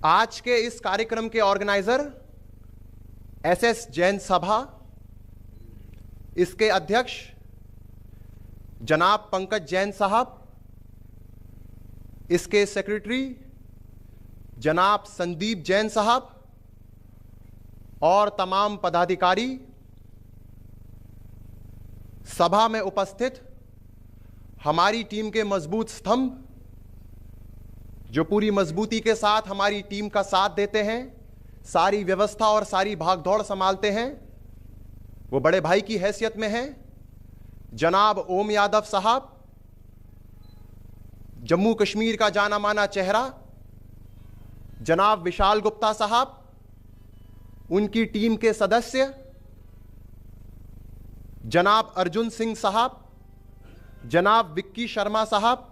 आज के इस कार्यक्रम के ऑर्गेनाइजर एसएस जैन सभा, इसके अध्यक्ष जनाब पंकज जैन साहब, इसके सेक्रेटरी जनाब संदीप जैन साहब और तमाम पदाधिकारी, सभा में उपस्थित हमारी टीम के मजबूत स्तंभ जो पूरी मजबूती के साथ हमारी टीम का साथ देते हैं, सारी व्यवस्था और सारी भागदौड़ संभालते हैं, वो बड़े भाई की हैसियत में हैं जनाब ओम यादव साहब, जम्मू कश्मीर का जाना माना चेहरा जनाब विशाल गुप्ता साहब, उनकी टीम के सदस्य जनाब अर्जुन सिंह साहब, जनाब विक्की शर्मा साहब,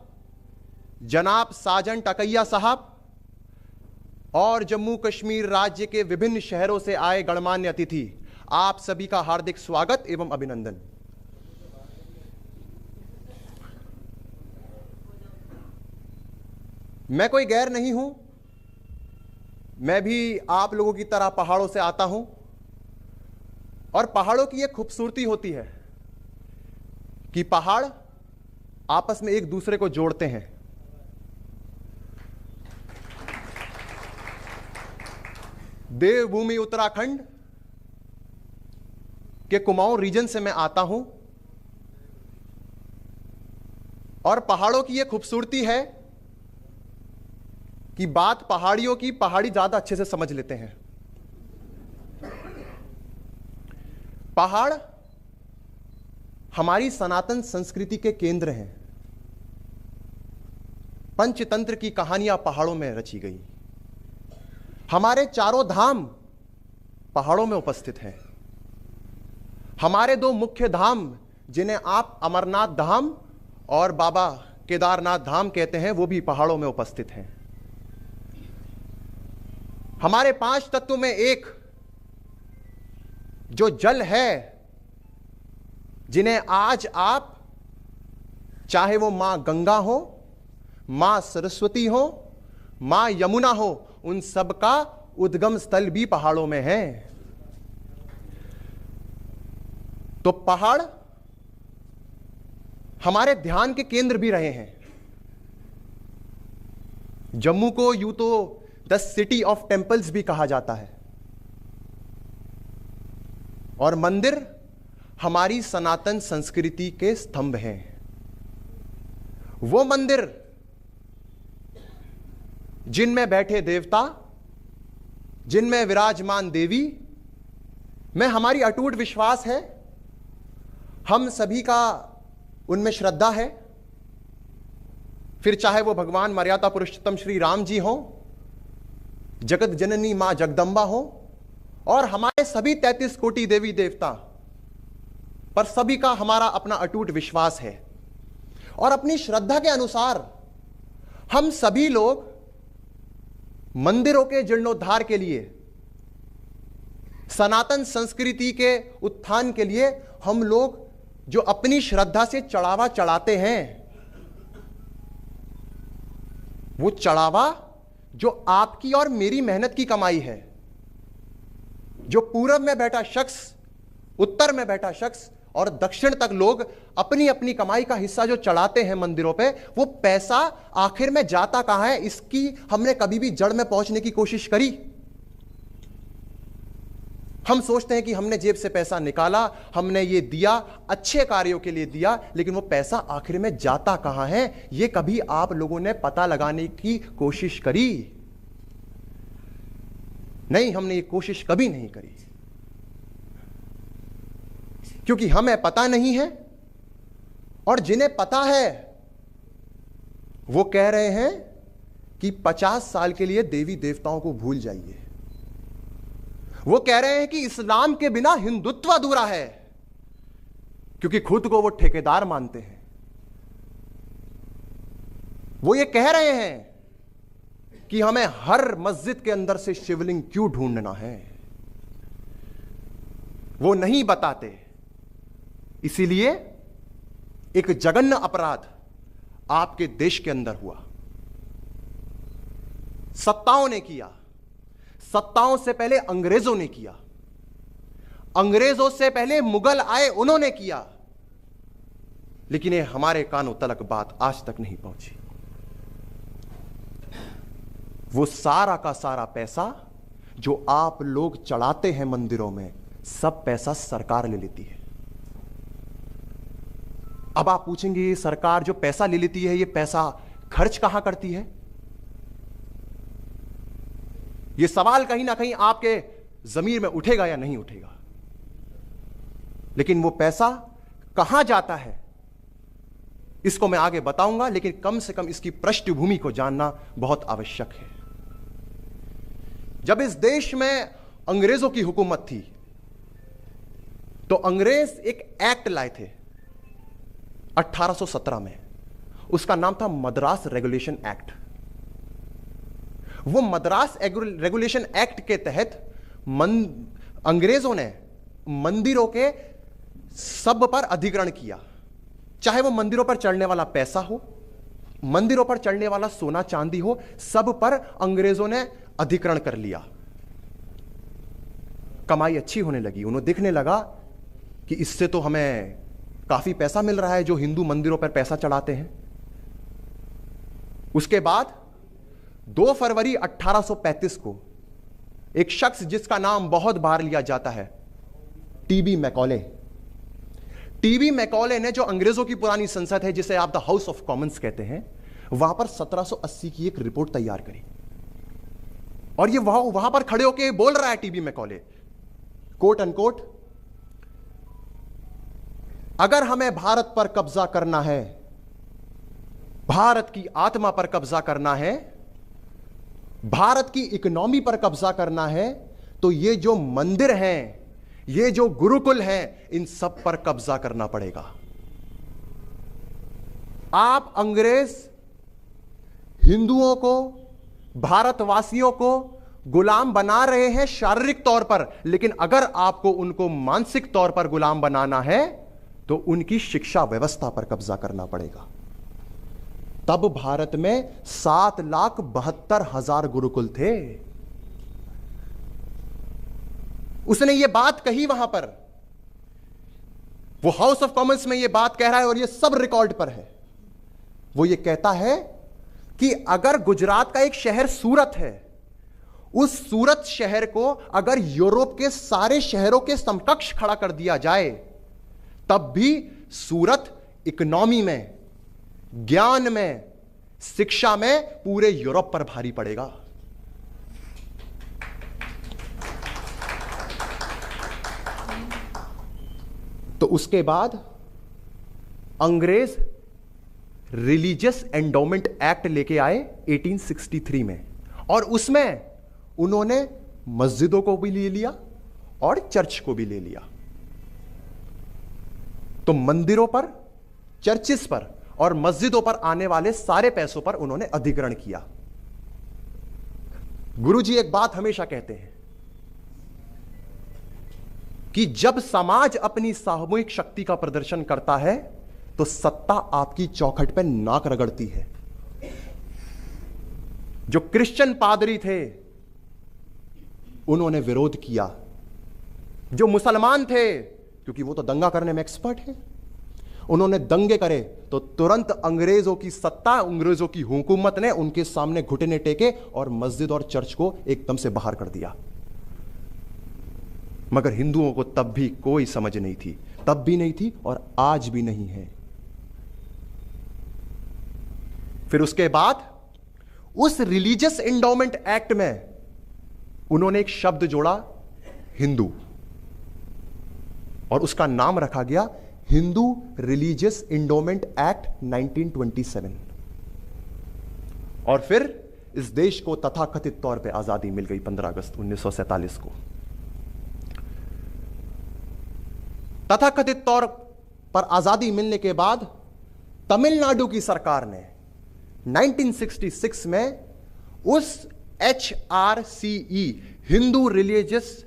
जनाब साजन टकैया साहब और जम्मू कश्मीर राज्य के विभिन्न शहरों से आए गणमान्य अतिथि, आप सभी का हार्दिक स्वागत एवं अभिनंदन। मैं कोई गैर नहीं हूं, मैं भी आप लोगों की तरह पहाड़ों से आता हूं और पहाड़ों की एक खूबसूरती होती है कि पहाड़ आपस में एक दूसरे को जोड़ते हैं। देवभूमि उत्तराखंड के कुमाऊं रीजन से मैं आता हूं और पहाड़ों की यह खूबसूरती है कि बात पहाड़ियों की पहाड़ी ज्यादा अच्छे से समझ लेते हैं। पहाड़ हमारी सनातन संस्कृति के केंद्र हैं। पंचतंत्र की कहानियां पहाड़ों में रची गई। हमारे चारों धाम पहाड़ों में उपस्थित हैं। हमारे दो मुख्य धाम जिन्हें आप अमरनाथ धाम और बाबा केदारनाथ धाम कहते हैं, वो भी पहाड़ों में उपस्थित हैं। हमारे 5 तत्वों में एक जो जल है, जिन्हें आज आप चाहे वो मां गंगा हो, मां सरस्वती हो, मां यमुना हो, उन सब का उद्गम स्थल भी पहाड़ों में है। तो पहाड़ हमारे ध्यान के केंद्र भी रहे हैं। जम्मू को यूं तो द सिटी ऑफ टेंपल्स भी कहा जाता है और मंदिर हमारी सनातन संस्कृति के स्तंभ हैं। वो मंदिर जिनमें बैठे देवता, जिनमें विराजमान देवी में हमारी अटूट विश्वास है, हम सभी का उनमें श्रद्धा है। फिर चाहे वो भगवान मर्यादा पुरुषोत्तम श्री राम जी हो, जगत जननी मां जगदंबा हो और हमारे सभी 33 कोटि देवी देवता, पर सभी का हमारा अपना अटूट विश्वास है। और अपनी श्रद्धा के अनुसार हम सभी लोग मंदिरों के जीर्णोद्धार के लिए, सनातन संस्कृति के उत्थान के लिए हम लोग जो अपनी श्रद्धा से चढ़ावा चढ़ाते हैं, वो चढ़ावा जो आपकी और मेरी मेहनत की कमाई है, जो पूरब में बैठा शख्स, उत्तर में बैठा शख्स और दक्षिण तक लोग अपनी अपनी कमाई का हिस्सा जो चढ़ाते हैं मंदिरों पे, वो पैसा आखिर में जाता कहां है, इसकी हमने कभी भी जड़ में पहुंचने की कोशिश करी? हम सोचते हैं कि हमने जेब से पैसा निकाला, हमने ये दिया, अच्छे कार्यों के लिए दिया, लेकिन वो पैसा आखिर में जाता कहां है, ये कभी आप लोगों ने पता लगाने की कोशिश करी? नहीं, हमने ये कोशिश कभी नहीं करी, क्योंकि हमें पता नहीं है। और जिन्हें पता है वो कह रहे हैं कि 50 साल के लिए देवी देवताओं को भूल जाइए। वो कह रहे हैं कि इस्लाम के बिना हिंदुत्व अधूरा है, क्योंकि खुद को वो ठेकेदार मानते हैं। वो ये कह रहे हैं कि हमें हर मस्जिद के अंदर से शिवलिंग क्यों ढूंढना है। वो नहीं बताते, इसीलिए एक जघन्य अपराध आपके देश के अंदर हुआ। सत्ताओं ने किया, सत्ताओं से पहले अंग्रेजों ने किया, अंग्रेजों से पहले मुगल आए उन्होंने किया, लेकिन ये हमारे कानों तलक बात आज तक नहीं पहुंची। वो सारा का सारा पैसा जो आप लोग चढ़ाते हैं मंदिरों में, सब पैसा सरकार ले लेती है। अब आप पूछेंगे ये सरकार जो पैसा ले लेती है, ये पैसा खर्च कहां करती है? ये सवाल कहीं ना कहीं आपके जमीर में उठेगा या नहीं उठेगा। लेकिन वो पैसा कहां जाता है इसको मैं आगे बताऊंगा, लेकिन कम से कम इसकी पृष्ठभूमि को जानना बहुत आवश्यक है। जब इस देश में अंग्रेजों की हुकूमत थी तो अंग्रेज एक एक्ट लाए थे 1817 में, उसका नाम था मद्रास रेगुलेशन एक्ट। वो मद्रास रेगुलेशन एक्ट के तहत अंग्रेजों ने मंदिरों के सब पर अधिग्रहण किया, चाहे वो मंदिरों पर चढ़ने वाला पैसा हो, मंदिरों पर चढ़ने वाला सोना चांदी हो, सब पर अंग्रेजों ने अधिग्रहण कर लिया। कमाई अच्छी होने लगी, उन्हें दिखने लगा कि इससे तो हमें काफी पैसा मिल रहा है जो हिंदू मंदिरों पर पैसा चढ़ाते हैं। उसके बाद 2 फरवरी 1835 को एक शख्स जिसका नाम बहुत बार लिया जाता है, टीबी मैकॉले। टीबी मैकॉले ने, जो अंग्रेजों की पुरानी संसद है जिसे आप द हाउस ऑफ कॉमन्स कहते हैं, वहां पर 1780 की एक रिपोर्ट तैयार करी। और ये वहां पर खड़े होकर बोल रहा है टीबी मैकॉले, कोट अनकोट, अगर हमें भारत पर कब्जा करना है, भारत की आत्मा पर कब्जा करना है, भारत की इकोनॉमी पर कब्जा करना है, तो ये जो मंदिर हैं, ये जो गुरुकुल हैं, इन सब पर कब्जा करना पड़ेगा। आप अंग्रेज हिंदुओं को, भारतवासियों को गुलाम बना रहे हैं शारीरिक तौर पर, लेकिन अगर आपको उनको मानसिक तौर पर गुलाम बनाना है तो उनकी शिक्षा व्यवस्था पर कब्जा करना पड़ेगा। तब भारत में 7,72,000 गुरुकुल थे। उसने ये बात कही वहां पर, वो हाउस ऑफ कॉमन्स में ये बात कह रहा है और ये सब रिकॉर्ड पर है। वो ये कहता है कि अगर गुजरात का एक शहर सूरत है, उस सूरत शहर को अगर यूरोप के सारे शहरों के समकक्ष खड़ा कर दिया जाए, तब भी सूरत इकोनॉमी में, ज्ञान में, शिक्षा में पूरे यूरोप पर भारी पड़ेगा। तो उसके बाद अंग्रेज रिलीजियस एंडोमेंट एक्ट लेके आए 1863 में, और उसमें उन्होंने मस्जिदों को भी ले लिया और चर्च को भी ले लिया। तो मंदिरों पर, चर्चिस पर और मस्जिदों पर आने वाले सारे पैसों पर उन्होंने अधिग्रहण किया। गुरुजी एक बात हमेशा कहते हैं कि जब समाज अपनी सामूहिक शक्ति का प्रदर्शन करता है तो सत्ता आपकी चौखट पर नाक रगड़ती है। जो क्रिश्चियन पादरी थे उन्होंने विरोध किया, जो मुसलमान थे, क्योंकि वो तो दंगा करने में एक्सपर्ट है, उन्होंने दंगे करे तो तुरंत अंग्रेजों की सत्ता, अंग्रेजों की हुकूमत ने उनके सामने घुटने टेके और मस्जिद और चर्च को एकदम से बाहर कर दिया। मगर हिंदुओं को तब भी कोई समझ नहीं थी, तब भी नहीं थी और आज भी नहीं है। फिर उसके बाद उस रिलीजियस एंडोमेंट एक्ट में उन्होंने एक शब्द जोड़ा, हिंदू, और उसका नाम रखा गया हिंदू रिलीजियस एंडोमेंट एक्ट 1927। और फिर इस देश को तथाकथित तौर पे आजादी मिल गई 15 अगस्त 1947 को। तथाकथित तौर पर आजादी मिलने के बाद तमिलनाडु की सरकार ने 1966 में उस HRCE Hindu religious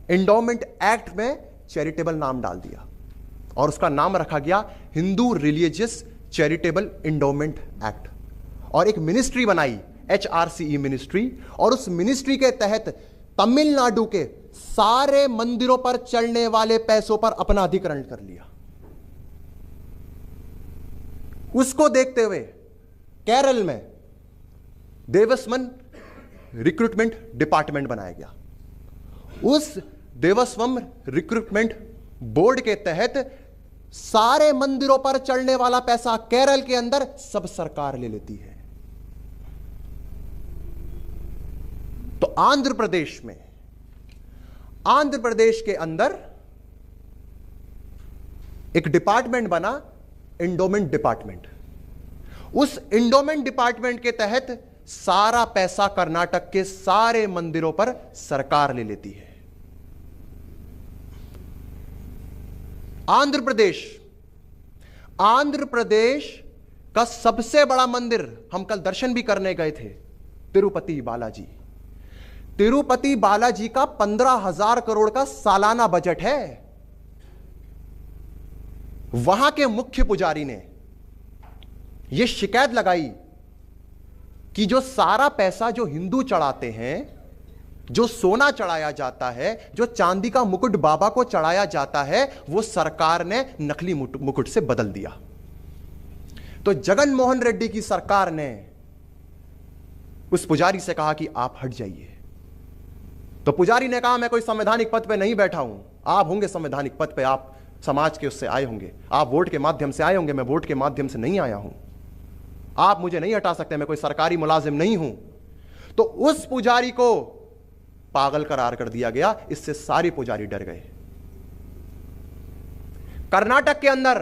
endowment act में चैरिटेबल नाम डाल दिया और उसका नाम रखा गया Hindu religious charitable endowment act, और एक मिनिस्ट्री बनाई, HRCE मिनिस्ट्री, और उस मिनिस्ट्री के तहत तमिलनाडु के सारे मंदिरों पर चलने वाले पैसों पर अपना अधिग्रहण कर लिया। उसको देखते हुए केरल में देवस्वम रिक्रूटमेंट डिपार्टमेंट बनाया गया। उस देवस्वम रिक्रूटमेंट बोर्ड के तहत सारे मंदिरों पर चढ़ने वाला पैसा केरल के अंदर सब सरकार ले लेती है। तो आंध्र प्रदेश के अंदर एक डिपार्टमेंट बना, इंडोमेंट डिपार्टमेंट। उस इंडोमेंट डिपार्टमेंट के तहत सारा पैसा कर्नाटक के सारे मंदिरों पर सरकार ले लेती है। आंध्र प्रदेश का सबसे बड़ा मंदिर, हम कल दर्शन भी करने गए थे, तिरुपति बालाजी का 15,000 करोड़ का सालाना बजट है। वहां के मुख्य पुजारी ने यह शिकायत लगाई कि जो सारा पैसा जो हिंदू चढ़ाते हैं, जो सोना चढ़ाया जाता है, जो चांदी का मुकुट बाबा को चढ़ाया जाता है, वो सरकार ने नकली मुकुट से बदल दिया। तो जगन मोहन रेड्डी की सरकार ने उस पुजारी से कहा कि आप हट जाइए। तो पुजारी ने कहा मैं कोई संवैधानिक पद पे नहीं बैठा हूं, आप होंगे संवैधानिक पद पे, आप समाज के उससे आए होंगे, आप वोट के माध्यम से आए होंगे, मैं वोट के माध्यम से नहीं आया हूं, आप मुझे नहीं हटा सकते, मैं कोई सरकारी मुलाजिम नहीं हूं। तो उस पुजारी को पागल करार कर दिया गया। इससे सारे पुजारी डर गए। कर्नाटक के अंदर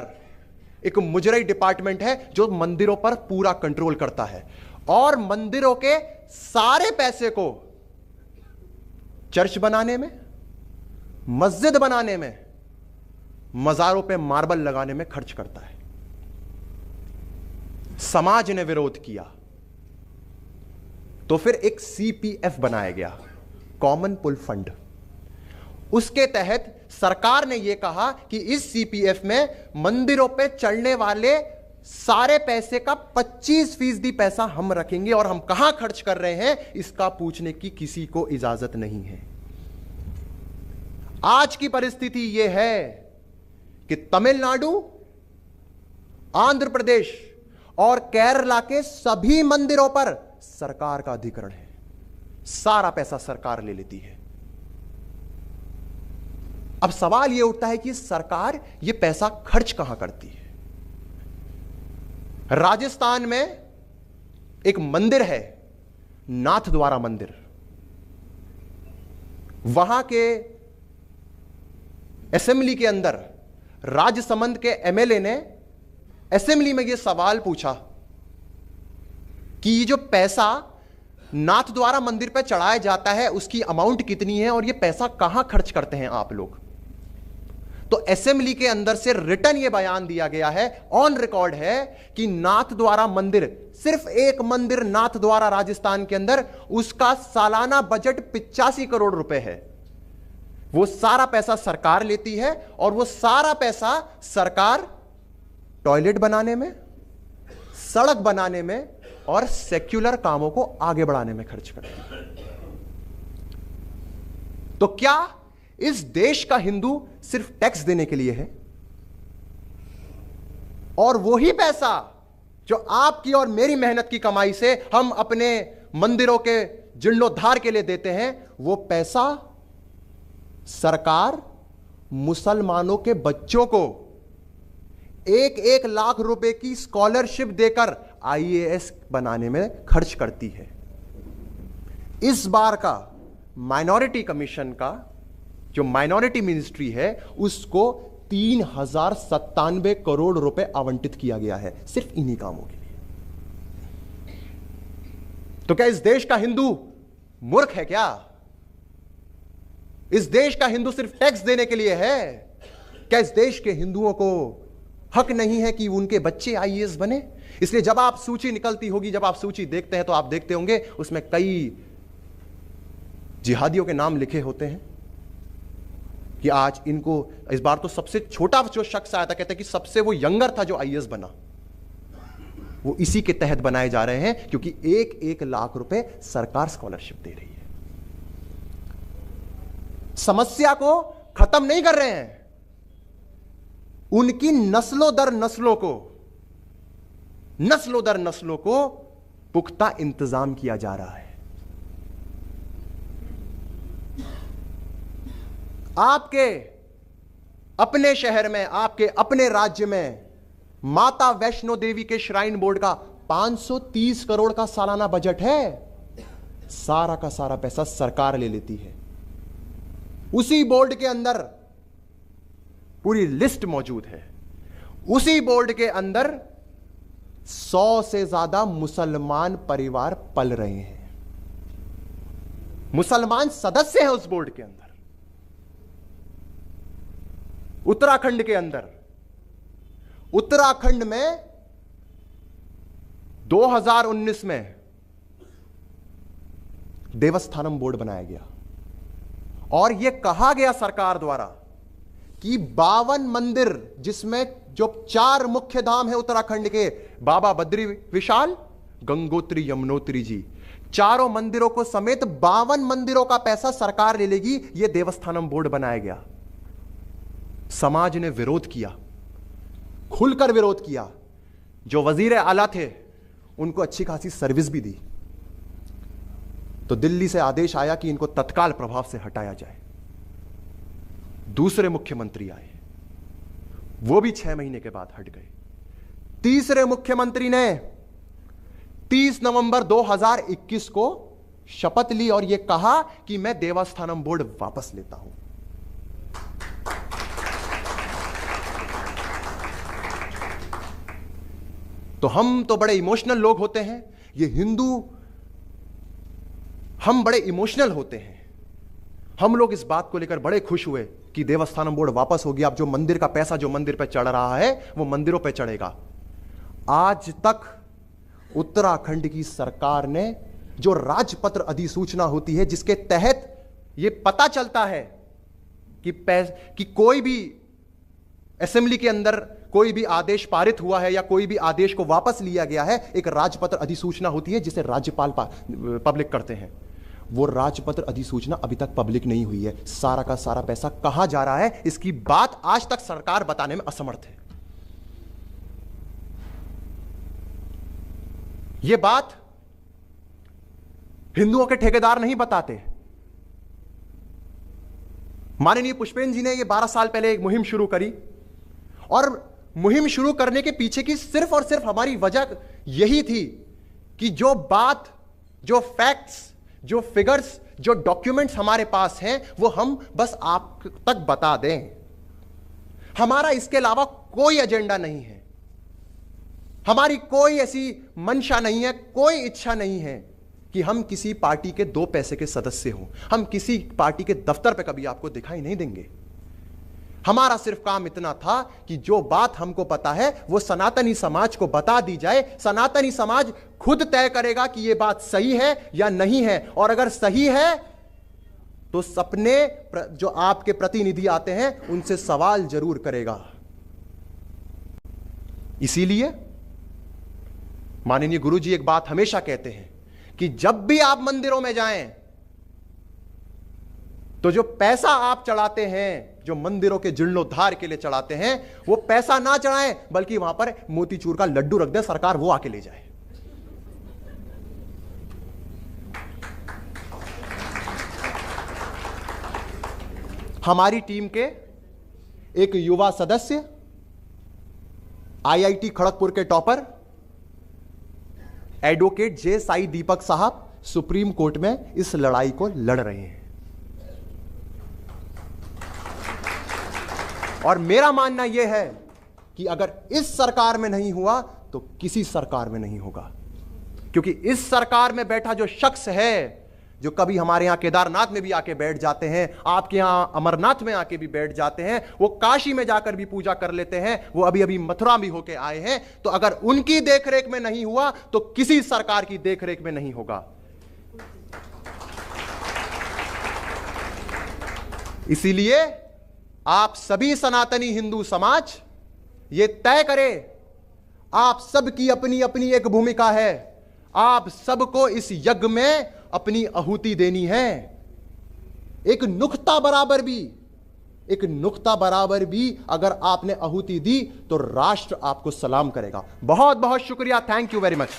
एक मुजरई डिपार्टमेंट है जो मंदिरों पर पूरा कंट्रोल करता है और मंदिरों के सारे पैसे को चर्च बनाने में, मस्जिद बनाने में, मजारों पे मार्बल लगाने में खर्च करता है। समाज ने विरोध किया तो फिर एक CPF बनाया गया, कॉमन पुल फंड। उसके तहत सरकार ने यह कहा कि इस CPF में मंदिरों पे चढ़ने वाले सारे पैसे का 25% पैसा हम रखेंगे और हम कहां खर्च कर रहे हैं इसका पूछने की किसी को इजाजत नहीं है। आज की परिस्थिति यह है कि तमिलनाडु, आंध्र प्रदेश और केरला के सभी मंदिरों पर सरकार का अधिग्रहण है। सारा पैसा सरकार ले लेती है। अब सवाल यह उठता है कि सरकार यह पैसा खर्च कहां करती है। राजस्थान में एक मंदिर है, नाथद्वारा मंदिर। वहां के असेंबली के अंदर राजसमंद के MLA ने असेंबली में यह सवाल पूछा कि ये जो पैसा नाथद्वारा मंदिर पर चढ़ाया जाता है उसकी अमाउंट कितनी है और ये पैसा कहां खर्च करते हैं आप लोग। तो असेंबली के अंदर से रिटर्न ये बयान दिया गया है, ऑन रिकॉर्ड है कि नाथद्वारा मंदिर, सिर्फ एक मंदिर नाथद्वारा राजस्थान के अंदर, उसका सालाना बजट 85 करोड़ रुपए है। वो सारा पैसा सरकार लेती है और वो सारा पैसा सरकार टॉयलेट बनाने में, सड़क बनाने में और सेक्युलर कामों को आगे बढ़ाने में खर्च करती है। तो क्या इस देश का हिंदू सिर्फ टैक्स देने के लिए है? और वही पैसा जो आपकी और मेरी मेहनत की कमाई से हम अपने मंदिरों के जीर्णोद्धार के लिए देते हैं, वो पैसा सरकार मुसलमानों के बच्चों को 1-1 लाख रुपए की स्कॉलरशिप देकर IAS बनाने में खर्च करती है। इस बार का माइनॉरिटी कमीशन का जो माइनॉरिटी मिनिस्ट्री है उसको 3097 करोड़ रुपए आवंटित किया गया है सिर्फ इन्हीं कामों के लिए। तो क्या इस देश का हिंदू मूर्ख है क्या? इस देश का हिंदू सिर्फ टैक्स देने के लिए है? क्या इस देश के हिंदुओं को हक नहीं है कि उनके बच्चे IAS बने? इसलिए जब आप सूची निकलती होगी, जब आप सूची देखते हैं तो आप देखते होंगे उसमें कई जिहादियों के नाम लिखे होते हैं कि आज इनको, इस बार तो सबसे छोटा जो शख्स आया था, कहते हैं कि सबसे वो यंगर था जो IAS बना। वो इसी के तहत बनाए जा रहे हैं, क्योंकि 1-1 लाख रुपए सरकार स्कॉलरशिप दे रही है। समस्या को खत्म नहीं कर रहे हैं, उनकी नस्लों दर नस्लों को पुख्ता इंतजाम किया जा रहा है। आपके अपने शहर में, आपके अपने राज्य में माता वैष्णो देवी के श्राइन बोर्ड का 530 करोड़ का सालाना बजट है। सारा का सारा पैसा सरकार ले लेती है। उसी बोर्ड के अंदर पूरी लिस्ट मौजूद है। उसी बोर्ड के अंदर 100 से ज्यादा मुसलमान परिवार पल रहे हैं। मुसलमान सदस्य हैं उस बोर्ड के अंदर। उत्तराखंड के अंदर, उत्तराखंड में 2019 में देवस्थानम बोर्ड बनाया गया और यह कहा गया सरकार द्वारा कि 52 मंदिर, जिसमें जो 4 मुख्य धाम है उत्तराखंड के, बाबा बद्री विशाल, गंगोत्री, यमुनोत्री जी, चारों मंदिरों को समेत 52 मंदिरों का पैसा सरकार ले लेगी। यह देवस्थानम बोर्ड बनाया गया। समाज ने विरोध किया, खुलकर विरोध किया। जो वजीर आला थे उनको अच्छी खासी सर्विस भी दी। तो दिल्ली से आदेश आया कि इनको तत्काल प्रभाव से हटाया जाए। दूसरे मुख्यमंत्री आए, वो भी 6 महीने के बाद हट गए। तीसरे मुख्यमंत्री ने 30 नवंबर 2021 को शपथ ली और यह कहा कि मैं देवस्थानम बोर्ड वापस लेता हूं। तो हम तो बड़े इमोशनल लोग होते हैं, ये हिंदू, हम बड़े इमोशनल होते हैं। हम लोग इस बात को लेकर बड़े खुश हुए कि देवस्थानम बोर्ड वापस हो गया। अब जो मंदिर का पैसा जो मंदिर पे चढ़ रहा है वो मंदिरों पे चढ़ेगा। आज तक उत्तराखंड की सरकार ने जो राजपत्र अधिसूचना होती है, जिसके तहत यह पता चलता है कि कोई भी असेंबली के अंदर कोई भी आदेश पारित हुआ है या कोई भी आदेश को वापस लिया गया है, एक राजपत्र अधिसूचना होती है जिसे राज्यपाल पब्लिक करते हैं। वो राजपत्र अधिसूचना अभी तक पब्लिक नहीं हुई है। सारा का सारा पैसा कहां जा रहा है, इसकी बात आज तक सरकार बताने में असमर्थ है। यह बात हिंदुओं के ठेकेदार नहीं बताते। माननीय पुष्पेंद्र जी ने यह 12 साल पहले एक मुहिम शुरू करी और मुहिम शुरू करने के पीछे की सिर्फ और सिर्फ हमारी वजह यही थी कि जो बात, जो फैक्ट्स, जो फिगर्स, जो डॉक्यूमेंट्स हमारे पास हैं वो हम बस आप तक बता दें। हमारा इसके अलावा कोई एजेंडा नहीं है, हमारी कोई ऐसी मंशा नहीं है, कोई इच्छा नहीं है कि हम किसी पार्टी के 2 पैसे के सदस्य हों। हम किसी पार्टी के दफ्तर पे कभी आपको दिखाई नहीं देंगे। हमारा सिर्फ काम इतना था कि जो बात हमको पता है वो सनातनी समाज को बता दी जाए। सनातनी समाज खुद तय करेगा कि यह बात सही है या नहीं है, और अगर सही है तो सपने जो आपके प्रतिनिधि आते हैं उनसे सवाल जरूर करेगा। इसीलिए माननीय गुरुजी एक बात हमेशा कहते हैं कि जब भी आप मंदिरों में जाएं तो जो पैसा आप चढ़ाते हैं, जो मंदिरों के जीर्णोद्धार के लिए चढ़ाते हैं, वो पैसा ना चढ़ाएं बल्कि वहां पर मोतीचूर का लड्डू रख दे, सरकार वो आके ले जाए। हमारी टीम के एक युवा सदस्य, आईआईटी खड़गपुर के टॉपर एडवोकेट जे साई दीपक साहब सुप्रीम कोर्ट में इस लड़ाई को लड़ रहे हैं। और मेरा मानना यह है कि अगर इस सरकार में नहीं हुआ तो किसी सरकार में नहीं होगा, क्योंकि इस सरकार में बैठा जो शख्स है, जो कभी हमारे यहां केदारनाथ में भी आके बैठ जाते हैं, आपके यहां अमरनाथ में आके भी बैठ जाते हैं, वो काशी में जाकर भी पूजा कर लेते हैं, वो अभी अभी मथुरा भी होके आए हैं, तो अगर उनकी देखरेख में नहीं हुआ तो किसी सरकार की देखरेख में नहीं होगा। इसीलिए आप सभी सनातनी हिंदू समाज ये तय करे आप सबकी अपनी अपनी एक भूमिका है। आप सबको इस यज्ञ में अपनी आहुति देनी है। एक नुक्ता बराबर भी अगर आपने आहुति दी तो राष्ट्र आपको सलाम करेगा। बहुत बहुत शुक्रिया। Thank you very much.